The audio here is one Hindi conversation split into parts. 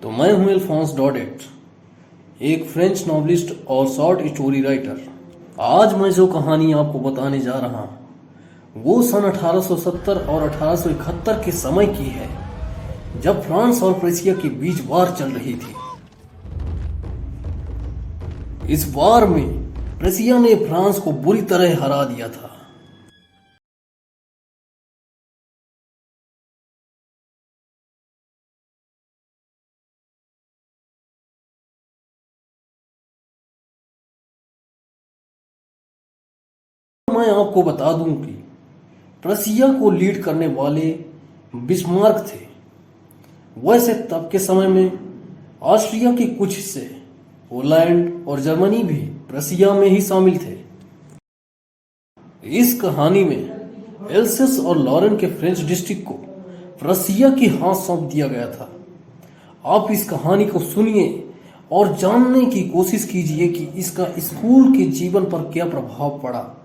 तो मैं हूं अल्फोंस डॉडेट, एक फ्रेंच नॉवलिस्ट और शॉर्ट स्टोरी राइटर। आज मैं जो कहानी आपको बताने जा रहा हूं वो सन 1870 और 1871 के समय की है, जब फ्रांस और प्रेसिया के बीच वार चल रही थी। इस वार में प्रेसिया ने फ्रांस को बुरी तरह हरा दिया था। मैं आपको बता दूं कि प्रसिया को लीड करने वाले बिस्मार्क थे। वैसे तब के समय में ऑस्ट्रिया के कुछ हिस्से, पोलैंड और जर्मनी भी प्रसिया में ही शामिल थे। इस कहानी में एल्सेस और लॉरेन के फ्रेंच डिस्ट्रिक्ट को प्रसिया के हाथ सौंप दिया गया था। आप इस कहानी को सुनिए और जानने की कोशिश कीजिए कि इसका स्कूल के जीवन पर क्या प्रभाव पड़ा।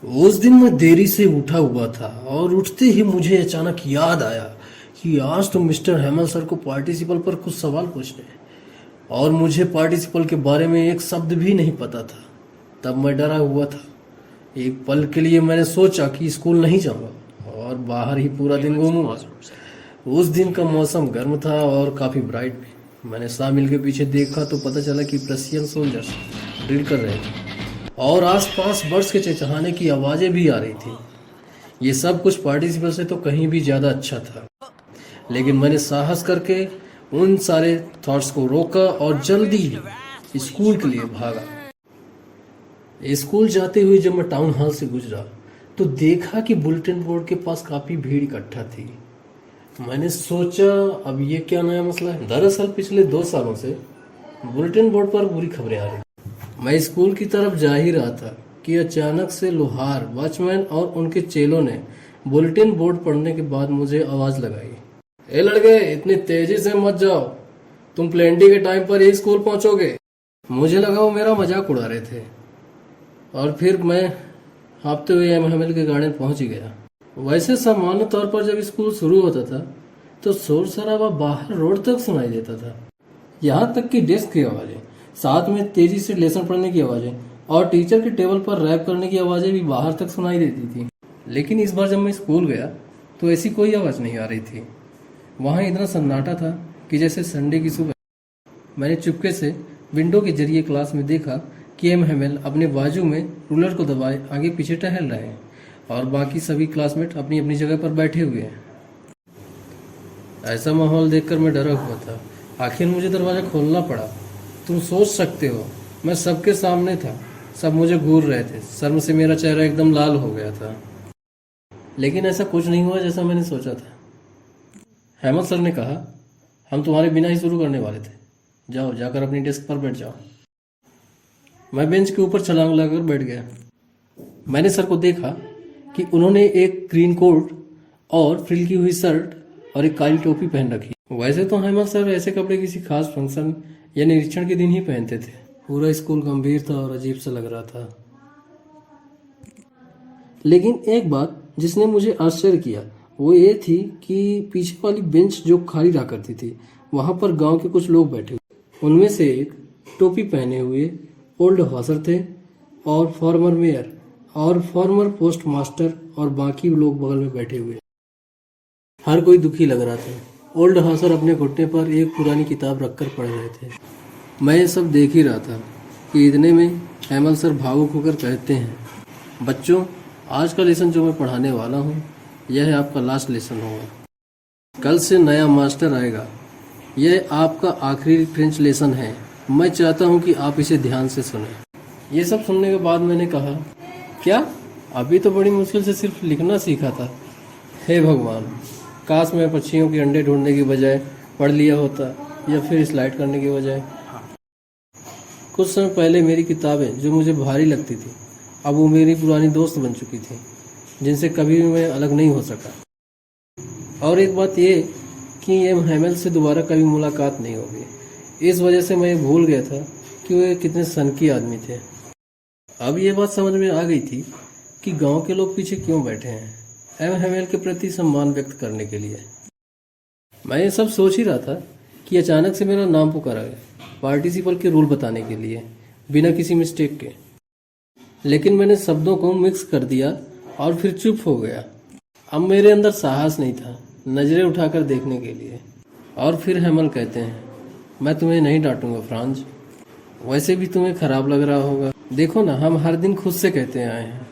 उस दिन मैं देरी से उठा हुआ था और उठते ही मुझे अचानक याद आया कि आज तो मिस्टर हेमल सर को पार्टिसिपल पर कुछ सवाल पूछने हैं और मुझे पार्टिसिपल के बारे में एक शब्द भी नहीं पता था। तब मैं डरा हुआ था। एक पल के लिए मैंने सोचा कि स्कूल नहीं जाऊंगा और बाहर ही पूरा दिन घूमूंगा। उस दिन का मौसम गर्म था और काफी ब्राइट भी। मैंने सामिल के पीछे देखा तो पता चला कि प्रशियन सोल्जर्स ड्रिल कर रहे थे और आसपास बर्ड्स के चहचहाने की आवाजें भी आ रही थी। ये सब कुछ पार्टिसिपल से तो कहीं भी ज्यादा अच्छा था, लेकिन मैंने साहस करके उन सारे थॉट्स को रोका और जल्दी ही स्कूल के लिए भागा। स्कूल जाते हुए जब मैं टाउन हॉल से गुजरा तो देखा कि बुलेटिन बोर्ड के पास काफी भीड़ इकट्ठा थी। मैंने सोचा अब ये क्या नया मसला है। दरअसल पिछले 2 सालों से बुलेटिन बोर्ड पर बुरी खबरें आ रही। मैं स्कूल की तरफ जा ही रहा था कि अचानक से लोहार, वॉचमैन और उनके चेलों ने बुलेटिन बोर्ड पढ़ने के बाद मुझे आवाज लगाई, ए लड़के, इतनी तेजी से मत जाओ, तुम प्लेंटी के टाइम पर ही स्कूल पहुंचोगे। मुझे लगा वो मेरा मजाक उड़ा रहे थे और फिर मैं हाँफते हुए एमएमएल के गार्डन पहुंच ही गया। वैसे सामान्य तौर पर जब स्कूल शुरू होता था तो शोर शराबा बाहर रोड तक सुनाई देता था, यहाँ तक कि डेस्क की आवाजें, साथ में तेजी से लेसन पढ़ने की आवाजें और टीचर के टेबल पर रैप करने की आवाजें भी बाहर तक सुनाई देती थी। लेकिन इस बार जब मैं स्कूल गया तो ऐसी कोई आवाज नहीं आ रही थी। वहां इतना सन्नाटा था कि जैसे संडे की सुबह। मैंने चुपके से विंडो के जरिए क्लास में देखा कि एमएमएल अपने बाजू में रूलर को दबाए आगे पीछे टहल रहे हैं और बाकी सभी क्लासमेट अपनी अपनी जगह पर बैठे हुए हैं। ऐसा माहौल देखकर मैं डरा हुआ था। आखिर मुझे दरवाजा खोलना पड़ा। तुम सोच सकते हो, मैं सबके सामने था, सब मुझे घूर रहे थे। शर्म से मेरा चेहरा एकदम लाल हो गया था। लेकिन ऐसा कुछ नहीं हुआ जैसा मैंने सोचा था। हेमल सर ने कहा, हम तुम्हारे बिना ही शुरू करने वाले थे, जाओ जाकर अपनी डेस्क पर बैठ जाओ। मैं बेंच के ऊपर छलांग लगाकर बैठ गया। मैंने सर को देखा कि उन्होंने एक ग्रीन कोट और फ्रिल की हुई शर्ट और एक काली टोपी पहन रखी। वैसे तो हेमल सर ऐसे कपड़े किसी खास फंक्शन या निरीक्षण के दिन ही पहनते थे। पूरा स्कूल गंभीर था और अजीब सा लग रहा था। लेकिन एक बात जिसने मुझे आश्चर्य किया वो ये थी कि पीछे वाली बेंच जो खाली रहा करती थी वहां पर गांव के कुछ लोग बैठे हुए। उनमें से एक टोपी पहने हुए ओल्ड ऑफिसर थे और फॉर्मर मेयर और फॉर्मर पोस्ट मास्टर और बाकी लोग बगल में बैठे हुए। हर कोई दुखी लग रहा था। ओल्ड ऑफिसर अपने घुटने पर एक पुरानी किताब रखकर पढ़ रहे थे। मैं ये सब देख ही रहा था कि इतने में हेमल सर भावुक होकर कहते हैं, बच्चों, आज का लेसन जो मैं पढ़ाने वाला हूँ यह है आपका लास्ट लेसन होगा। कल से नया मास्टर आएगा। यह आपका आखिरी फ्रेंच लेसन है। मैं चाहता हूँ कि आप इसे ध्यान से सुने। ये सब सुनने के बाद मैंने कहा, क्या अभी तो बड़ी मुश्किल से सिर्फ लिखना सीखा था। हे भगवान, काश मैं पक्षियों के अंडे ढूंढने की बजाय पढ़ लिया होता या फिर स्लाइड करने की बजाय। कुछ समय पहले मेरी किताबें जो मुझे भारी लगती थी अब वो मेरी पुरानी दोस्त बन चुकी थी जिनसे कभी भी मैं अलग नहीं हो सका। और एक बात ये कि हेमल से दोबारा कभी मुलाकात नहीं होगी। इस वजह से मैं भूल गया था कि वे कितने सनकी आदमी थे। अब ये बात समझ में आ गई थी कि गांव के लोग पीछे क्यों बैठे हैं, एमएमएल के प्रति सम्मान व्यक्त करने के लिए। मैं ये सब सोच ही रहा था कि अचानक से मेरा नाम पुकारा गया पार्टिसिपल के रूल बताने के लिए, बिना किसी मिस्टेक के। लेकिन मैंने शब्दों को मिक्स कर दिया और फिर चुप हो गया। अब मेरे अंदर साहस नहीं था नजरें उठाकर देखने के लिए। और फिर हेमल कहते हैं, मैं तुम्हें नहीं डांटूंगा फ्रांज, वैसे भी तुम्हें खराब लग रहा होगा। देखो ना, हम हर दिन खुद से कहते आए हैं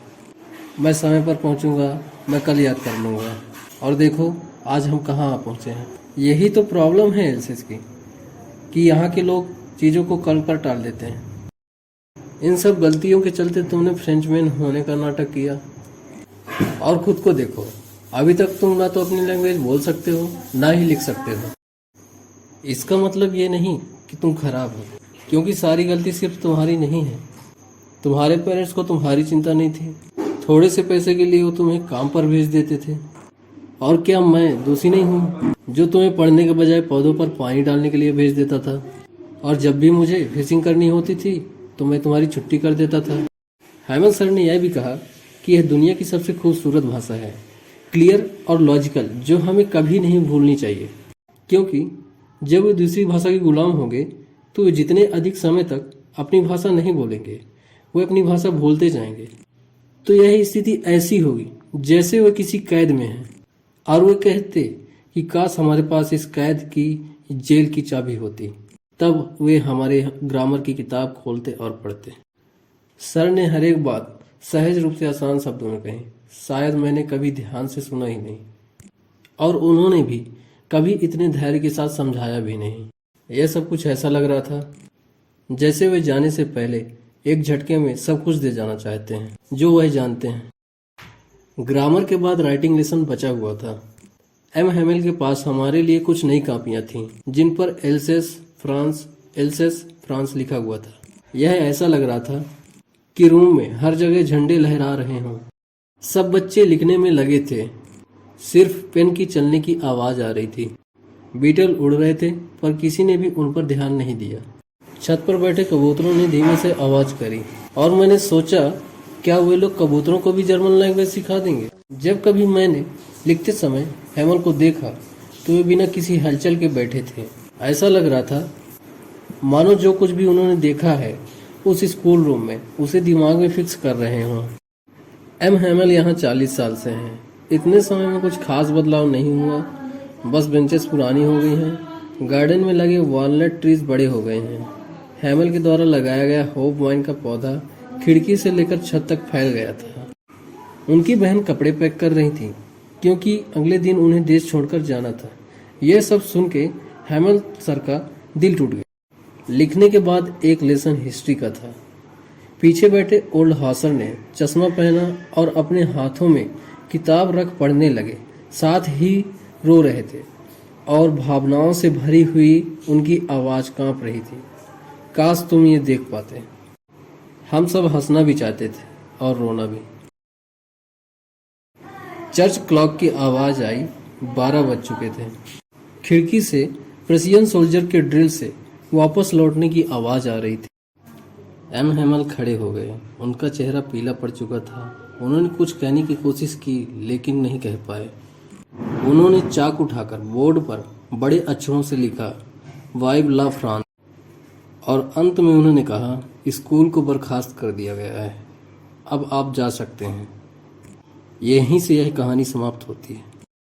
मैं समय पर पहुंचूंगा, मैं कल याद कर लूंगा, और देखो आज हम कहाँ पहुंचे हैं। यही तो प्रॉब्लम है एल्सेस की, कि यहाँ के लोग चीज़ों को कल पर टाल देते हैं। इन सब गलतियों के चलते तुमने फ्रेंचमैन होने का नाटक किया। और खुद को देखो, अभी तक तुम ना तो अपनी लैंग्वेज बोल सकते हो, ना ही लिख सकते हो। इसका मतलब ये नहीं कि तुम खराब हो, क्योंकि सारी गलती सिर्फ तुम्हारी नहीं है। तुम्हारे पेरेंट्स को तुम्हारी चिंता नहीं थी, थोड़े से पैसे के लिए वो तुम्हें काम पर भेज देते थे। और क्या मैं दोषी नहीं हूँ जो तुम्हें पढ़ने के बजाय पौधों पर पानी डालने के लिए भेज देता था? और जब भी मुझे फिशिंग करनी होती थी तो मैं तुम्हारी छुट्टी कर देता था। हेमल सर ने यह भी कहा कि यह दुनिया की सबसे खूबसूरत भाषा है, क्लियर और लॉजिकल, जो हमें कभी नहीं भूलनी चाहिए। क्योंकि जब वे दूसरी भाषा के गुलाम होंगे तो वे जितने अधिक समय तक अपनी भाषा नहीं बोलेंगे, वे अपनी भाषा भूलते जाएंगे। तो यह स्थिति ऐसी होगी जैसे वे किसी कैद में हैं और वे कहते कि काश हमारे पास इस कैद की जेल की चाबी होती। तब वे हमारे ग्रामर की किताब खोलते और पढ़ते। सर ने हर एक बात सहज रूप से आसान शब्दों में कही, शायद मैंने कभी ध्यान से सुना ही नहीं, और उन्होंने भी कभी इतने धैर्य के साथ समझाया भी नहीं। यह सब कुछ ऐसा लग रहा था जैसे वे जाने से पहले एक झटके में सब कुछ दे जाना चाहते हैं जो वह जानते हैं। ग्रामर के बाद राइटिंग लेसन बचा हुआ था। एम हेमल के पास हमारे लिए कुछ नई कापियां थीं जिन पर एल्सेस फ्रांस लिखा हुआ था। यह ऐसा लग रहा था कि रूम में हर जगह झंडे लहरा रहे हों। सब बच्चे लिखने में लगे थे, सिर्फ पेन की चलने की आवाज आ रही थी। बीटल उड़ रहे थे पर किसी ने भी उन पर ध्यान नहीं दिया। छत पर बैठे कबूतरों ने धीमे से आवाज करी और मैंने सोचा, क्या वे लोग कबूतरों को भी जर्मन लैंग्वेज सिखा देंगे? जब कभी मैंने लिखते समय हेमल को देखा तो वे बिना किसी हलचल के बैठे थे। ऐसा लग रहा था मानो जो कुछ भी उन्होंने देखा है उस स्कूल रूम में उसे दिमाग में फिक्स कर रहे हों। एम हेमल यहाँ 40 साल से हैं। इतने समय में कुछ खास बदलाव नहीं हुआ, बस बेंचेस पुरानी हो गई हैं, गार्डन में लगे वॉलनट ट्रीज बड़े हो गए हैं। हेमल के द्वारा लगाया गया होप वाइन का पौधा खिड़की से लेकर छत तक फैल गया था। उनकी बहन कपड़े पैक कर रही थी क्योंकि अगले दिन उन्हें देश छोड़कर जाना था। यह सब सुन के हेमल सर का दिल टूट गया। लिखने के बाद एक लेसन हिस्ट्री का था। पीछे बैठे ओल्ड हासर ने चश्मा पहना और अपने हाथों में किताब रख पढ़ने लगे, साथ ही रो रहे थे और भावनाओं से भरी हुई उनकी आवाज कांप रही थी। काश तुम ये देख पाते। हम सब हंसना भी चाहते थे और रोना भी। चर्च क्लॉक की आवाज आई, 12 बज चुके थे। खिड़की से प्रशियन सोल्जर के ड्रिल से वापस लौटने की आवाज आ रही थी। एम हेमल खड़े हो गए। उनका चेहरा पीला पड़ चुका था। उन्होंने कुछ कहने की कोशिश की लेकिन नहीं कह पाए। उन्होंने चाक उठाकर बोर्ड पर बड़े अक्षरों से लिखा, वाइव ला फ्रांस, और अंत में उन्होंने कहा, स्कूल को बर्खास्त कर दिया गया है, अब आप जा सकते हैं। यहीं से यह कहानी समाप्त होती है।